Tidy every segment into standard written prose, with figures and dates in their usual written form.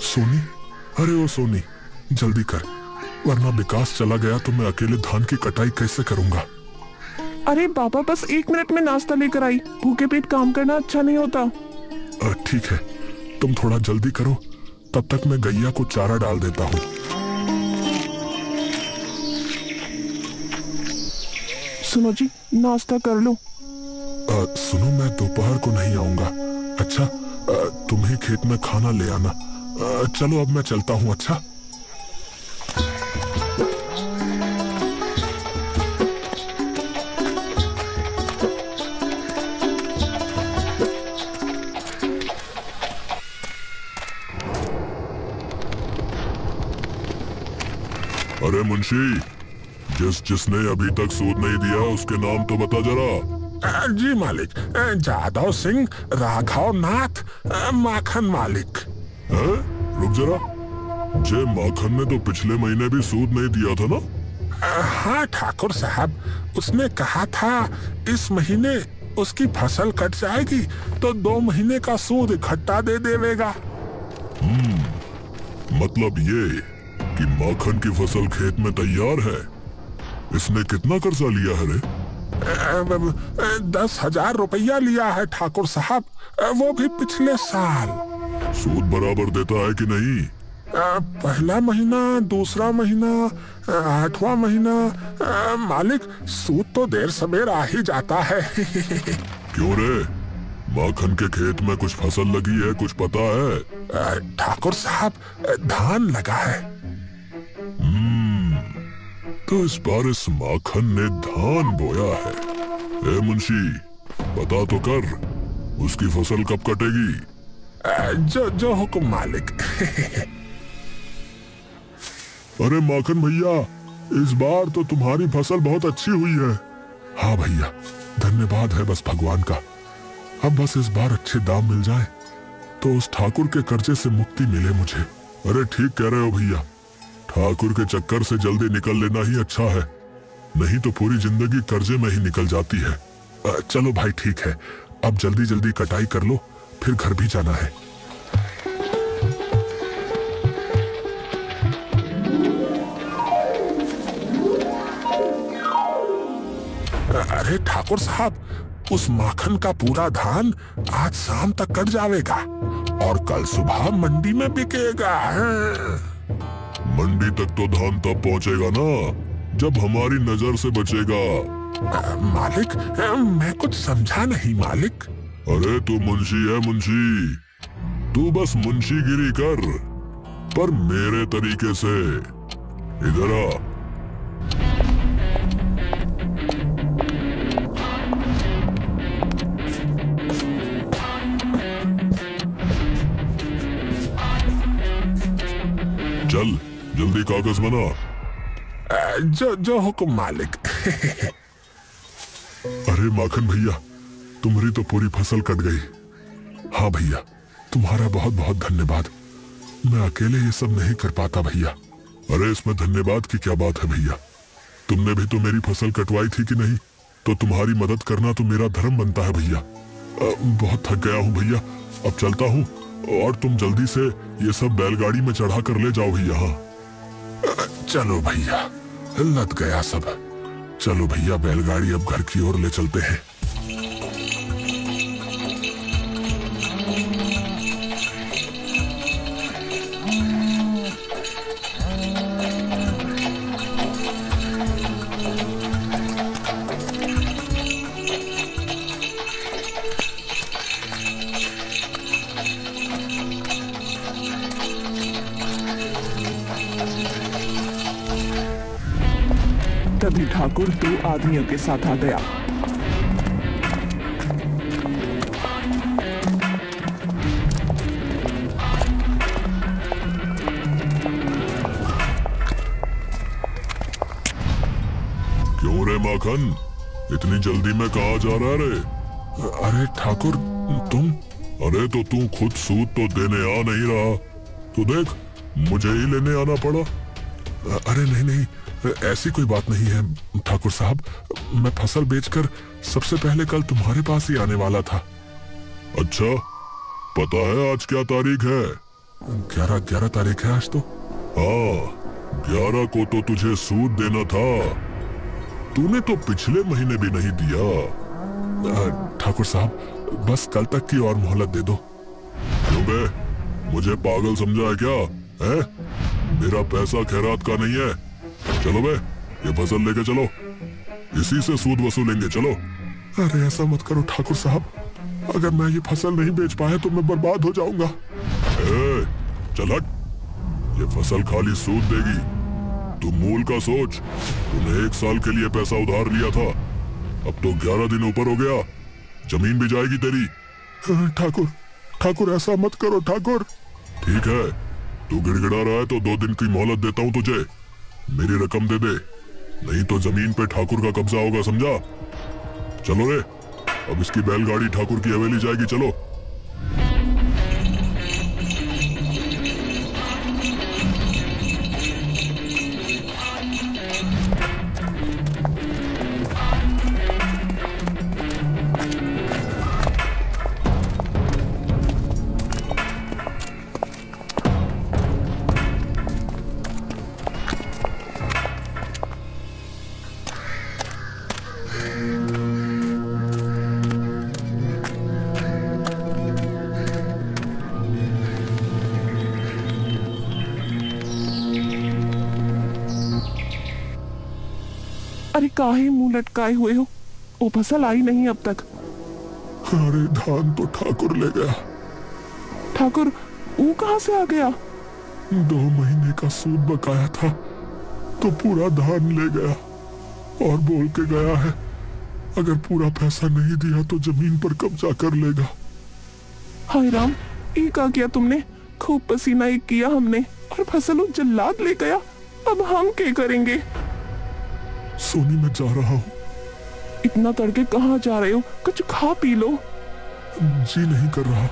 सोनी, अरे ओ सोनी, जल्दी कर, वरना विकास चला गया तो मैं अकेले धान की कटाई कैसे करूंगा। अरे पापा, बस 1 मिनट में नाश्ता लेकर आई। भूखे पेट काम करना अच्छा नहीं होता। ठीक है, तुम थोड़ा जल्दी करो, तब तक मैं गैया को चारा डाल देता हूँ। सुनो जी, नाश्ता कर लो। सुनो, मैं दोपहर को नहीं आऊंगा। अच्छा, तुम ही खेत में खाना ले आना। चलो अब मैं चलता हूँ। अच्छा, अरे मुंशी, जिसने अभी तक सूद नहीं दिया उसके नाम तो बता जरा। जी मालिक, जादव सिंह राघव नाथ माखन मालिक। रुक जरा, जे माखन ने तो पिछले महीने भी सूद नहीं दिया था ना? हाँ ठाकुर साहब, उसने कहा था इस महीने उसकी फसल कट जाएगी तो 2 महीने का सूद इकट्ठा दे देवेगा। मतलब ये कि माखन की फसल खेत में तैयार है। इसने कितना कर्जा लिया है रे? 10,000 रुपया लिया है ठाकुर साहब, वो भी पिछले साल। सूद बराबर देता है कि नहीं? पहला महीना, दूसरा महीना, 8वां महीना। मालिक, सूद तो देर सवेर आ ही जाता है। क्यों रे, माखन के खेत में कुछ फसल लगी है, कुछ पता है? ठाकुर साहब, धान लगा है। तो इस बार इस माखन ने धान बोया है। ए मुंशी, बता तो कर, उसकी फसल कब कटेगी? जो हुक्म मालिक। अरे माखन भैया, इस बार तो तुम्हारी फसल बहुत अच्छी हुई है। हाँ भैया, धन्यवाद है बस भगवान का। अब बस इस बार अच्छे दाम मिल जाए तो उस ठाकुर के कर्जे से मुक्ति मिले मुझे। अरे ठीक कह रहे हो भैया, ठाकुर के चक्कर से जल्दी निकल लेना ही अच्छा है, नहीं तो पूरी जिंदगी कर्जे में ही निकल जाती है। चलो भाई ठीक है, अब जल्दी जल्दी कटाई कर लो, फिर घर भी जाना है। अरे ठाकुर साहब, उस माखन का पूरा धान आज शाम तक कट जाएगा और कल सुबह मंडी में बिकेगा। मंडी तक तो धान तब पहुंचेगा ना जब हमारी नजर से बचेगा। मालिक, मैं कुछ समझा नहीं मालिक। अरे तू मुंशी है मुंशी, तू बस मुंशीगिरी कर, पर मेरे तरीके से। इधर आ। चल जल्दी कागज बना। जो हुक्म मालिक। अरे माखन भैया, तुम्हारी तो पूरी फसल कट गई। हाँ भैया, तुम्हारा बहुत बहुत धन्यवाद। मैं अकेले ये सब नहीं कर पाता भैया। अरे इसमें धन्यवाद की क्या बात है भैया, तुमने भी तो मेरी फसल कटवाई थी कि नहीं, तो तुम्हारी मदद करना तो मेरा धर्म बनता है भैया। बहुत थक गया हूँ भैया, अब चलता हूँ, और तुम जल्दी से ये सब बैलगाड़ी में चढ़ा कर ले जाओ भैया। हाँ चलो भैया, लद गया सब। चलो भैया, बैलगाड़ी अब घर की ओर ले चलते हैं। तभी ठाकुर 2 आदमियों के साथ आ गया। क्यों रे माखन, इतनी जल्दी में कहाँ जा रहा रे? अरे ठाकुर, तुम? अरे तो तू खुद सूद तो देने आ नहीं रहा, तो देख मुझे ही लेने आना पड़ा। अरे नहीं नहीं, ऐसी कोई बात नहीं है ठाकुर साहब, मैं फसल बेचकर सबसे पहले कल तुम्हारे पास ही आने वाला था। अच्छा, पता है आज क्या तारीख है? 11 तारीख है आज तो। हाँ, 11 को तो तुझे सूद देना था, तूने तो पिछले महीने भी नहीं दिया। ठाकुर साहब बस कल तक की और मोहलत दे दो। क्यों बे, मुझे पागल समझा है क्या? है? मेरा पैसा खैरात का नहीं है। चलो बे, ये फसल लेके चलो, इसी से सूद वसूलेंगे, चलो। अरे ऐसा मत करो ठाकुर साहब, अगर मैं ये फसल नहीं बेच पाया तो मैं बर्बाद हो जाऊंगा। चल हट, ये फसल खाली सूद देगी, तू मूल का सोच। तूने 1 साल के लिए पैसा उधार लिया था, अब तो 11 दिन ऊपर हो गया, जमीन भी जाएगी तेरी। ठाकुर ठाकुर ऐसा मत करो ठाकुर। ठीक है, तू गिड़गिड़ा रहा है तो 2 दिन की मोहलत देता हूं तुझे, मेरी रकम दे दे, नहीं तो जमीन पे ठाकुर का कब्जा होगा, समझा? चलो रे, अब इसकी बैलगाड़ी ठाकुर की हवेली जाएगी, चलो। अरे काहे मुंह लटकाए हुए हो, वो फसल आई नहीं अब तक। अरे धान तो ठाकुर ले गया। ठाकुर वो कहाँ से आ गया? 2 महीने का सूद बकाया था तो पूरा धान ले गया और बोल के गया है अगर पूरा पैसा नहीं दिया तो जमीन पर कब्जा कर लेगा। हाय राम, ये क्या किया तुमने? खूब पसीना एक किया हमने और फसल वो जल्लाद ले गया, अब हम क्या करेंगे? सोनी मैं जा रहा हूँ। इतना तड़के कहाँ जा रहे हो? कुछ खा पी लो। जी नहीं कर रहा।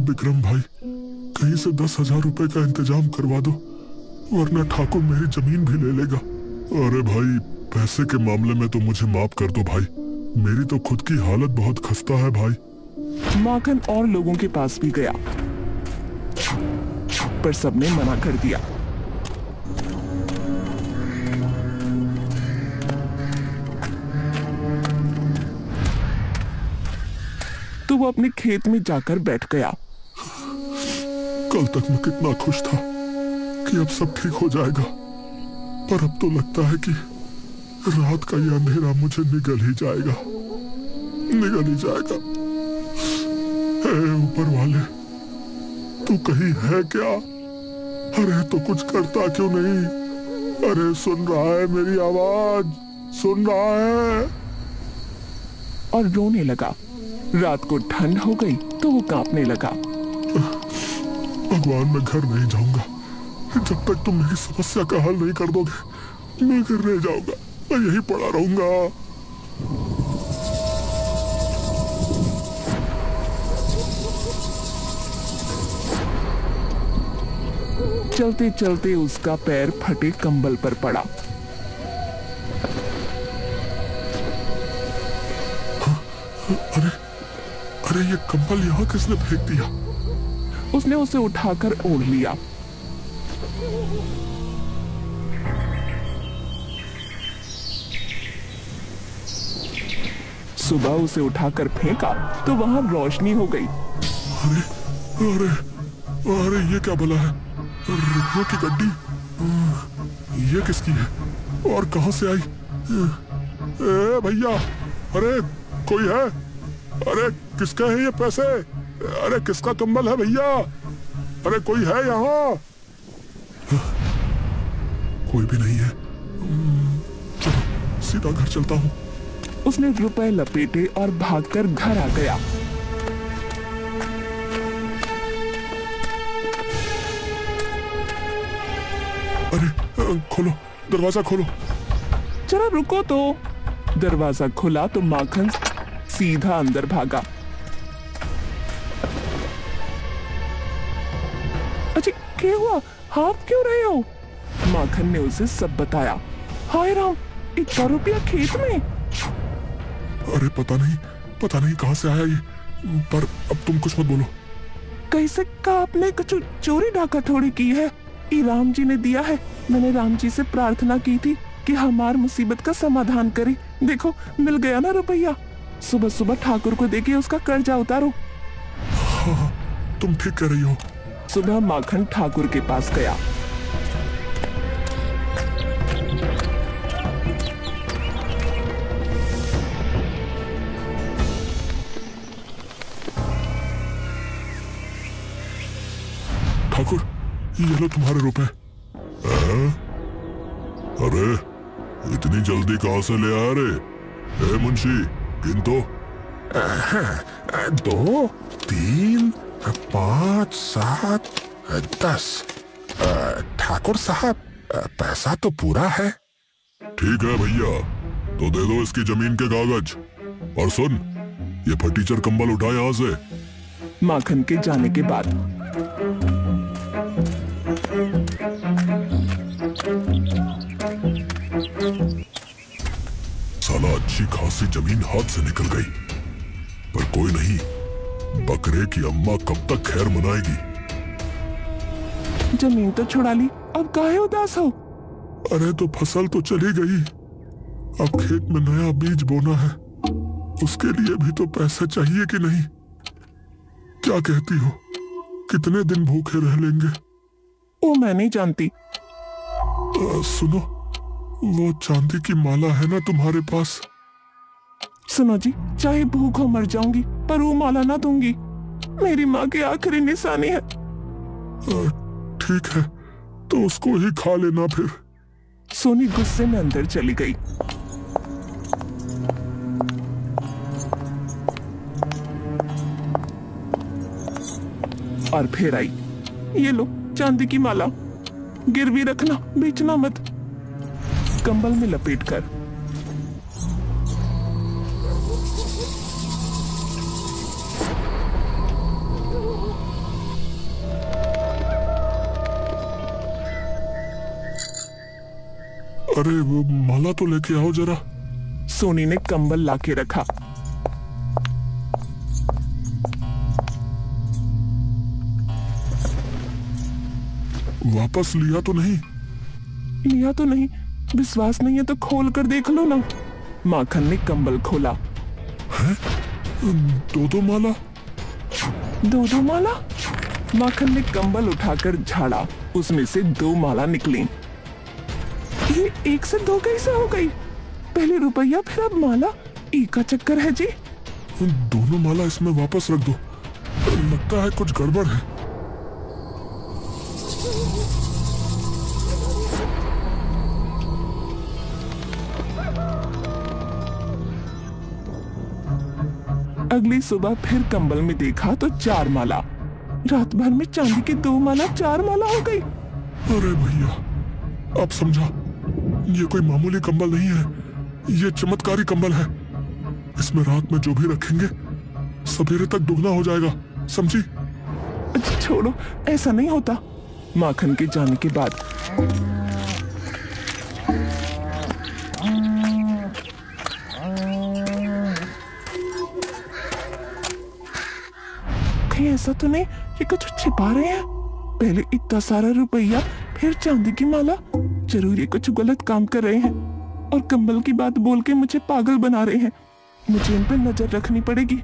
विक्रम भाई, कहीं से 10,000 रुपए का इंतजाम करवा दो, वरना ठाकुर मेरी जमीन भी ले लेगा। अरे भाई, पैसे के मामले में तो मुझे माफ कर दो भाई, मेरी तो खुद की हालत बहुत खस्ता है भाई। माखन और लोगों के पास भी गया पर सबने मना कर दिया। तो वो अपने खेत में जाकर बैठ गया। कल तक मैं कितना खुश था कि अब सब ठीक हो जाएगा, पर अब तो लगता है कि रात का ये अंधेरा मुझे निगल ही जाएगा, निगल ही जाएगा। हे ऊपर वाले, तू कहीं है क्या? अरे तो कुछ करता क्यों नहीं? अरे सुन रहा है मेरी आवाज? सुन रहा है? और रोने लगा। रात को ठंड हो गई तो वो कांपने लगा। भगवान, मैं घर नहीं जाऊंगा जब तक तुम मेरी समस्या का हल नहीं कर दोगे। मैं घर नहीं जाऊंगा, मैं यहीं पड़ा रहूंगा। चलते चलते उसका पैर फटे कंबल पर पड़ा। अरे अरे, ये कंबल यहाँ किसने फेंक दिया? उसने उसे उठाकर ओढ़ लिया। सुबह उसे उठाकर फेंका तो वहां रोशनी हो गई। अरे अरे अरे, ये क्या भला है? रुपयों की गड्डी, ये किसकी है और कहां से आई? ए भैया, अरे कोई है? अरे किसका है ये पैसे? अरे किसका कंबल है भैया? अरे कोई है यहाँ? कोई भी नहीं है। चलो सीधा घर चलता हूँ। उसने रुपए लपेटे और भागकर घर आ गया। अरे खोलो, दरवाजा खोलो। जरा रुको तो। दरवाजा खुला तो माखन सीधा अंदर भागा। अजी क्या हुआ, आप क्यों रहे हो? माखन ने उसे सब बताया। हाय राम, इतना रुपया खेत में? अरे पता नहीं कहाँ से आया ये, पर अब तुम कुछ मत बोलो। कैसे का आपने कुछ चोरी डाका थोड़ी की है, ये राम जी ने दिया है। मैंने राम जी से प्रार्थना की थी कि हमार मुसीबत का समाधान करे। देखो मिल गया ना रुपया। सुबह सुबह ठाकुर को देके उसका कर्जा उतारो। हाँ, तुम ठीक कह रही हो। सुबह माखन ठाकुर के पास गया। ठाकुर, ये लो तुम्हारे रुपए। अरे इतनी जल्दी कहाँ से ले आया रे? ए मुंशी, गिन तो। 2, 3, 5, 7, 10। ठाकुर साहब, पैसा तो पूरा है। ठीक है भैया, तो दे दो इसकी जमीन के कागज। और सुन, ये फटीचर कंबल उठा यहाँ से। माखन के जाने के बाद साला अच्छी खासी जमीन हाथ से निकल गई, पर कोई नहीं, बकरे की अम्मा कब तक खैर मनाएगी। जमीन तो छुड़ा ली, अब काहे उदास हो? अरे तो फसल तो चली गई, अब खेत में नया बीज बोना है, उसके लिए भी तो पैसा चाहिए कि नहीं? क्या कहती हो, कितने दिन भूखे रह लेंगे? वो मैं नहीं जानती। सुनो, वो चांदी की माला है ना तुम्हारे पास? सुनो जी, चाहे भूखों मर जाऊंगी पर वो माला ना दूंगी। मेरी माँ की आखिरी निशानी है। ठीक है, तो उसको ही खा लेना फिर। सोनी गुस्से में अंदर चली गई। और फिर आई। ये लो चांदी की माला, गिरवी रखना, बेचना मत। कंबल में लपेट कर अरे वो माला तो लेके आओ जरा। सोनी ने कंबल लाके रखा। वापस लिया तो नहीं? लिया तो नहीं, विश्वास नहीं है तो खोल कर देख लो ना। माखन ने कंबल खोला। है? दो माला? दो माला? माखन ने कंबल उठाकर झाड़ा, उसमें से 2 माला निकली। ये 1 से 2 कैसे हो गई? पहले रुपया फिर अब माला, एक का चक्कर है जी। दोनों माला इसमें वापस रख दो, लगता है कुछ गड़बड़ है। अगली सुबह फिर कंबल में देखा तो 4 माला। रात भर में चांदी की 2 माला 4 माला हो गई। अरे भैया, अब समझा, ये कोई मामूली कंबल नहीं है, ये चमत्कारी कंबल है। इसमें रात में जो भी रखेंगे सवेरे तक दुगना हो जाएगा, समझी? अच्छा छोड़ो, ऐसा नहीं होता। माखन के जाने के बाद कहीं ऐसा तो नहीं ये कुछ छिपा रहे हैं? पहले इतना सारा रुपया, फिर चांदी की माला। जरूर ये कुछ गलत काम कर रहे हैं और कंबल की बात बोल के मुझे पागल बना रहे हैं। मुझे इन पर नजर रखनी पड़ेगी।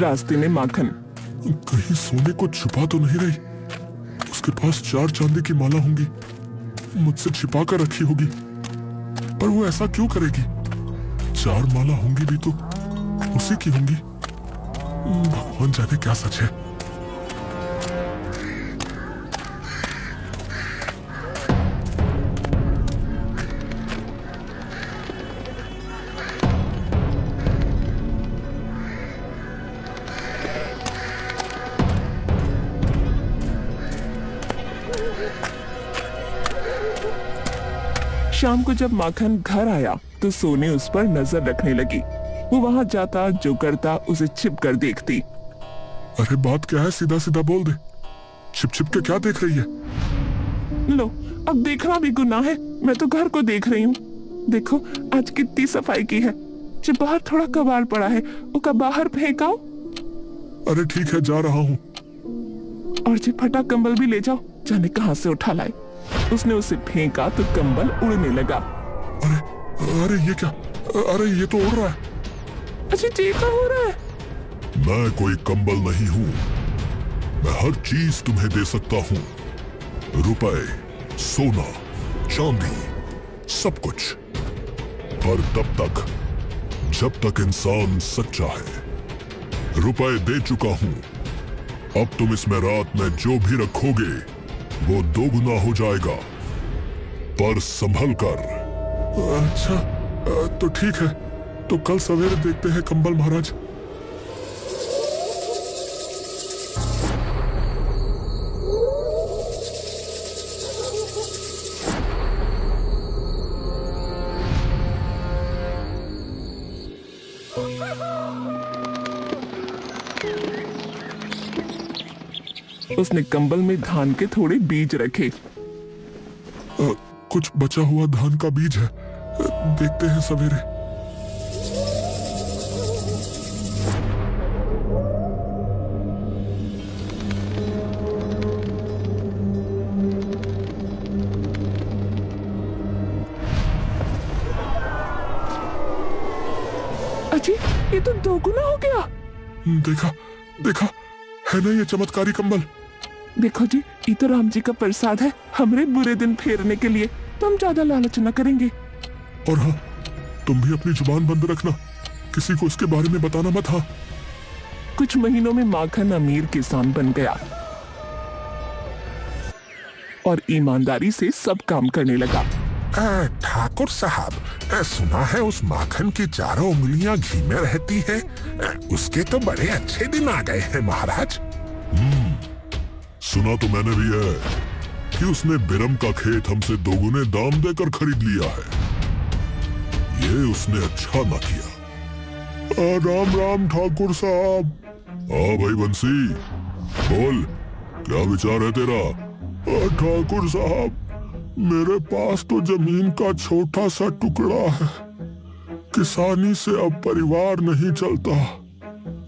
रास्ते में माखन, कहीं सोने को छुपा तो नहीं रही? उसके पास 4 चांदी की माला होंगी, मुझसे छिपा कर रखी होगी, पर वो ऐसा क्यों करेगी? 4 माला होंगी भी तो उसी की होंगी। भगवान जाने क्या सच है। शाम को जब माखन घर आया तो सोने उस पर नजर रखने लगी। वो वहां जाता, जो करता उसे छिप कर देखती। अरे बात क्या है, सीधा सीधा बोल दे। छिप छिप के क्या देख रही है? लो, अब देखना भी गुनाह है। मैं तो घर को देख रही हूँ। देखो आज कितनी सफाई की है। जो बाहर थोड़ा कबाड़ पड़ा है वो का बाहर फेंकाओ। अरे ठीक है, जा रहा हूँ। और जो फटा कंबल भी ले जाओ, जाने कहां से उठा लाए। उसने उसे फेंका तो कंबल उड़ने लगा। अरे अरे ये क्या? अरे ये तो उड़ रहा है। अच्छा ये क्या हो रहा है? मैं कोई कंबल नहीं हूँ। मैं हर चीज तुम्हें दे सकता हूँ। रुपए, सोना, चांदी, सब कुछ। पर तब तक जब तक इंसान सच्चा है। रुपए दे चुका हूँ। अब तुम इसमें रात में जो भी रखोगे वो 2 गुना हो जाएगा, पर संभल कर। अच्छा तो ठीक है, तो कल सवेरे देखते हैं कंबल महाराज। उसने कंबल में धान के थोड़े बीज रखे। कुछ बचा हुआ धान का बीज है, देखते हैं सवेरे। अजी ये तो 2 गुना हो गया। देखा देखा, है ना ये चमत्कारी कंबल? देखो जी, ये तो राम जी का प्रसाद है हमरे बुरे दिन फेरने के लिए। तो हम ज्यादा लालच न करेंगे। और हाँ, तुम भी अपनी जुबान बंद रखना, किसी को इसके बारे में बताना मत। हाँ। कुछ महीनों में माखन अमीर किसान बन गया और ईमानदारी से सब काम करने लगा। ठाकुर साहब, सुना है उस माखन की चारों उंगलियां घी में रहती है। उसके तो बड़े अच्छे दिन आ गए हैं महाराज। सुना तो मैंने भी है कि उसने बिरम का खेत हमसे 2 गुने दाम देकर खरीद लिया है। ये उसने अच्छा ना किया। राम राम ठाकुर साहब। हाँ भाई बंसी, बोल, क्या विचार है तेरा? ठाकुर साहब, मेरे पास तो जमीन का छोटा सा टुकड़ा है। किसानी से अब परिवार नहीं चलता।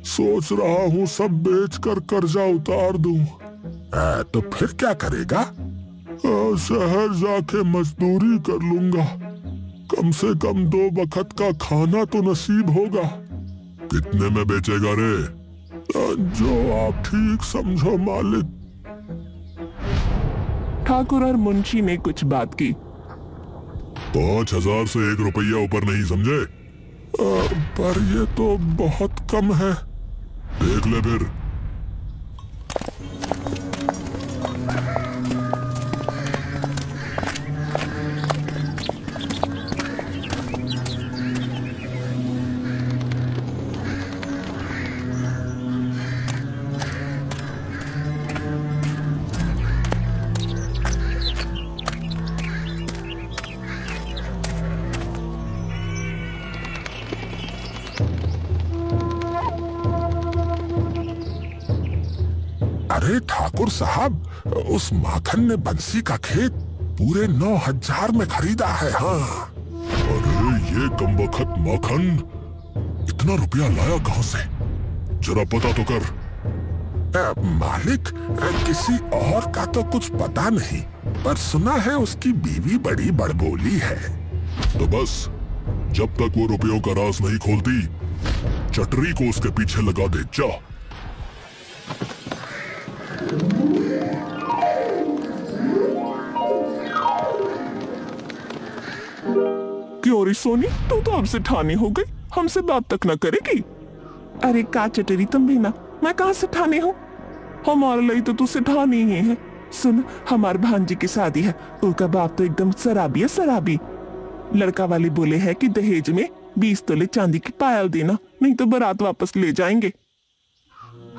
सोच रहा हूँ सब बेचकर कर्जा उतार दूं। तो फिर क्या करेगा? शहर जाके मजदूरी कर लूंगा। कम से कम 2 वक्त का खाना तो नसीब होगा। कितने में बेचेगा रे? जो आप ठीक समझो मालिक। ठाकुर और मुंशी ने कुछ बात की। 5,000 से 1 रुपया ऊपर नहीं, समझे? पर ये तो बहुत कम है। देख ले फिर। अरे ठाकुर साहब, उस माखन ने बंसी का खेत पूरे 9,000 में खरीदा है। हाँ। अरे ये कमबख्त माखन इतना रुपया लाया कहां से? जरा पता तो कर। मालिक, किसी और का तो कुछ पता नहीं, पर सुना है उसकी बीवी बड़ी बड़बोली है। तो बस, जब तक वो रुपयों का राज नहीं खोलती, चटरी को उसके पीछे लगा दे। जा। क्यों रे सोनी, तू तो हमसे ठानी हो गई, हमसे बात तक न करेगी। अरे का चटरी तुम भी ना, मैं कहाँ से ठानी हूँ? हमारे लिए तो तू से ठानी ही है। सुन, हमारे भांजी की शादी है, उसका बाप तो एकदम शराबी है, शराबी। लड़का वाले बोले है कि दहेज में 20 तोले चांदी की पायल देना, नहीं तो बारात वापस ले जाएंगे।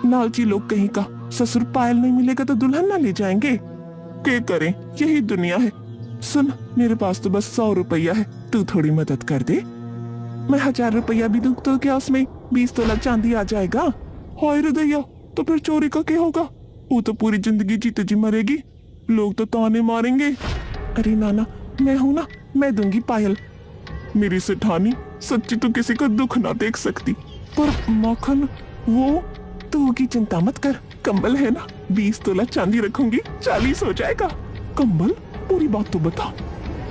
लालची लोग कहीं का, ससुर पायल नहीं मिलेगा तो दुल्हन ना ले जाएंगे। क्या करें, यही दुनिया है। सुन, मेरे पास तो बस 100 रुपया है, तू थोड़ी मदद कर दे। मैं 1000 रुपया भी दूं तो क्या उसमें 20 तोला चांदी आ जाएगा? हाय रे दैया, तो फिर चोरी का क्या होगा? वो तो पूरी जिंदगी जीते जी मरेगी, लोग तो ताने मारेंगे। अरे नाना, मैं हूं ना, मैं दूंगी पायल। मेरी सेठानी सच्ची तो किसी का दुख ना देख सकती, पर माखन वो, तू की चिंता मत कर, कंबल है ना, 20 तोला चांदी रखूंगी, 40 हो जाएगा। कंबल? पूरी बात तो बता।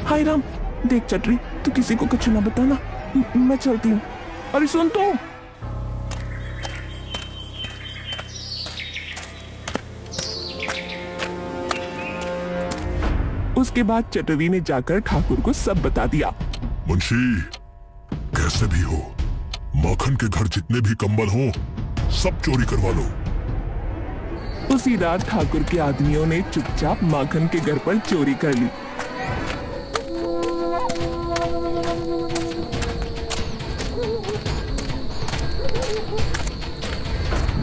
हाय राम, देख चटरी, तू किसी को कुछ ना बताना, मैं चलती हूँ। अरे सुन तो। उसके बाद चटरी ने जाकर ठाकुर को सब बता दिया। मुंशी, कैसे भी हो, माखन के घर जितने भी कंबल हो सब चोरी करवा लो। उसी रात ठाकुर के आदमियों ने चुपचाप माखन के घर पर चोरी कर ली।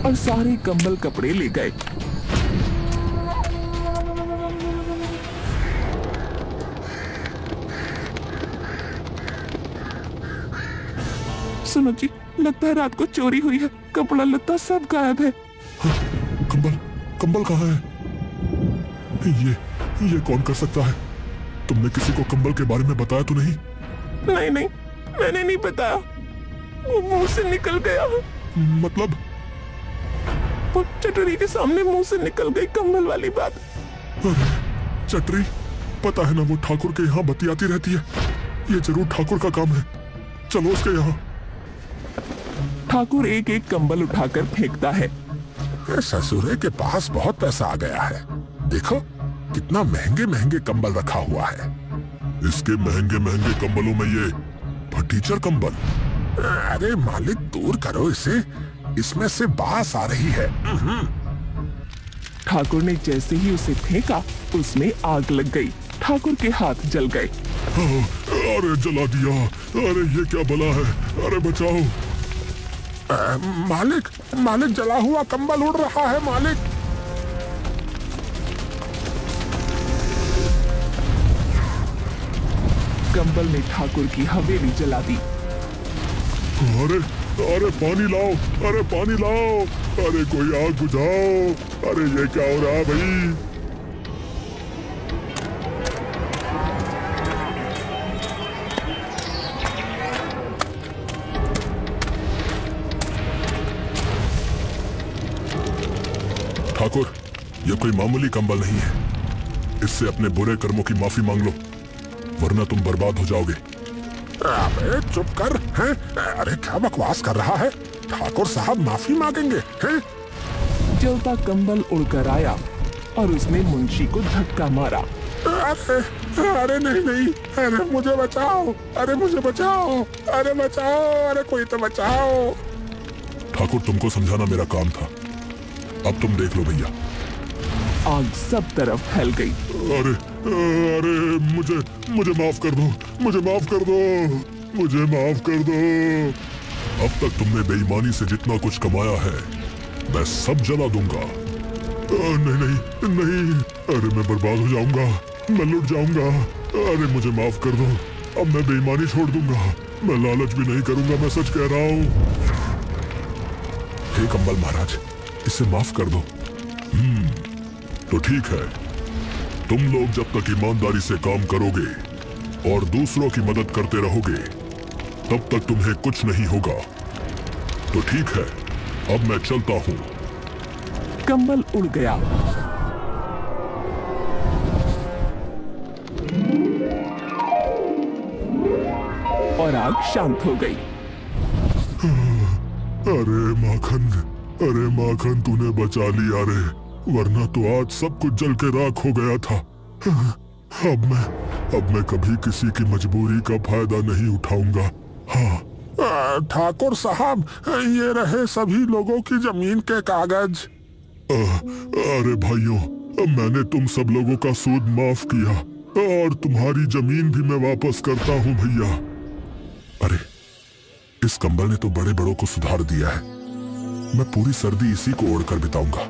और सारे कंबल कपड़े ले गए। सुनो जी, लगता है रात को चोरी हुई है, कपड़ा लत्ता सब गायब है। हाँ, कंबल कहाँ है? ये कौन कर सकता है? तुमने किसी को कंबल के बारे में बताया तो नहीं? नहीं, मैंने नहीं बताया, वो मुंह से निकल गया। मतलब? वो चटरी के सामने मुंह से निकल गई कंबल वाली बात। अरे चटरी, पता है ना वो ठाकुर के यहाँ बतियाती रहती है, ये जरूर ठाकुर का काम है, चलो उसके यहाँ। ठाकुर एक एक कंबल उठाकर फेंकता है। ससुरे के पास बहुत पैसा आ गया है, देखो कितना महंगे महंगे कंबल रखा हुआ है। इसके महंगे महंगे कंबलों में ये फटीचर कंबल। अरे मालिक, दूर करो इसे, इसमें से बास आ रही है। ठाकुर ने जैसे ही उसे फेंका, उसमें आग लग गई, ठाकुर के हाथ जल गए। अरे जला दिया, अरे ये क्या बला है, अरे बचाओ। मालिक, जला हुआ कंबल उड़ रहा है मालिक। कंबल ने ठाकुर की हवेली जला दी। अरे पानी लाओ, अरे पानी लाओ, अरे कोई आग बुझाओ, अरे ये क्या हो रहा है भाई? ठाकुर, ये कोई मामूली कंबल नहीं है, इससे अपने बुरे कर्मों की माफी मांग लो, वरना तुम बर्बाद हो जाओगे। अबे चुप कर, हैं? अरे क्या बकवास कर रहा है? ठाकुर साहब माफी मांगेंगे, हैं? जलता कंबल उड़कर आया और उसने मुंशी को धक्का मारा। अरे नहीं, अरे मुझे बचाओ, अरे मुझे बचाओ, अरे बचाओ, अरे कोई तो बचाओ। ठाकुर, तुमको समझाना मेरा काम था, अब तुम देख लो भैया। आग सब तरफ फैल गई। अरे मुझे माफ कर दो, मुझे माफ कर दो, मुझे माफ कर दो। अब तक तुमने बेईमानी से जितना कुछ कमाया है मैं सब जला दूंगा। नहीं, अरे मैं बर्बाद हो जाऊंगा, मैं लुट जाऊंगा, अरे मुझे माफ कर दो, अब मैं बेईमानी छोड़ दूंगा, मैं लालच भी नहीं करूंगा, मैं सच कह रहा हूँ। हे कंबल महाराज, इसे माफ कर दो। तो ठीक है, तुम लोग जब तक ईमानदारी से काम करोगे और दूसरों की मदद करते रहोगे तब तक तुम्हें कुछ नहीं होगा। तो ठीक है, अब मैं चलता हूँ। कंबल उड़ गया। और आग शांत हो गई। अरे माखन तूने बचा लिया रे, वरना तो आज सब कुछ जल के राख हो गया था। अब मैं कभी किसी की मजबूरी का फायदा नहीं उठाऊंगा। हाँ। ठाकुर साहब, ये रहे सभी लोगों की जमीन के कागज। अरे भाइयों, मैंने तुम सब लोगों का सूद माफ किया और तुम्हारी जमीन भी मैं वापस करता हूँ भैया। अरे इस कंबल ने तो बड़े बड़ों को सुधार दिया है, मैं पूरी सर्दी इसी को ओढ़कर बिताऊंगा।